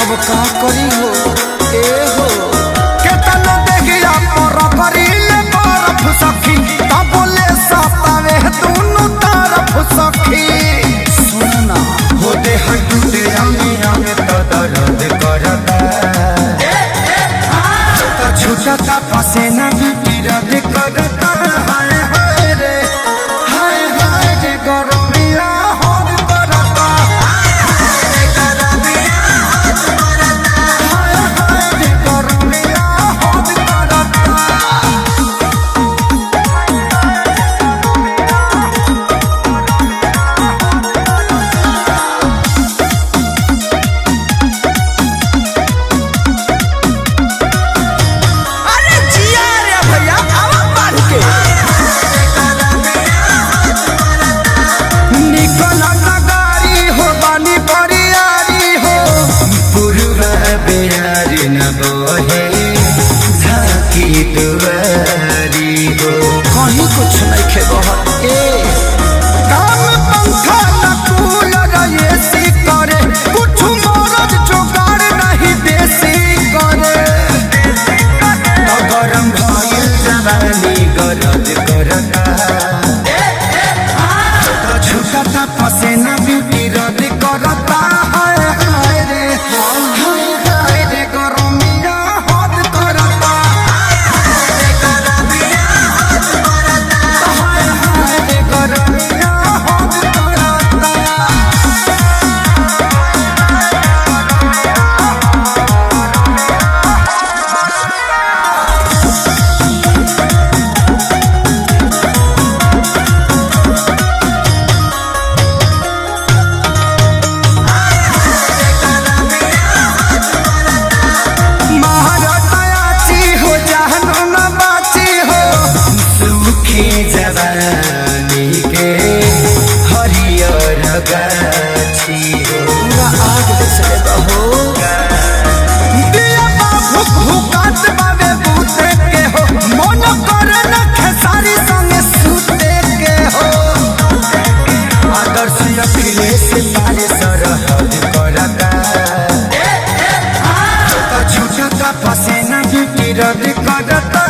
अब का करी हो ए हो केतनो देखिया पर करीले बरफ सखी तब बोले सतावे दोनों तरफ सखी सुनना हो दे हटूटे आमे आमे तो दर्द करता तो छूटता पसीना भी रद करता हाय हाय रे गरमिया होद करता कहीं कुछ नहीं खे काम पंखा न कूलर एसी करे कुछ मरद जुगाड़ नहीं देसी करे तो गरम भइल जवानी गरज करता तो छूटता पसीना ब्यूटी रद करता हाय हाय रे गरमिया हद करता जवानी के हरियर गाछी हो आग से बहो दिया भुक भुकात बावे बूते के हो मन करे न खेसारी संगे सूते के हो आदर्श अखिलेश पारे सरहद करता तो छूटता पसीना भी रद करता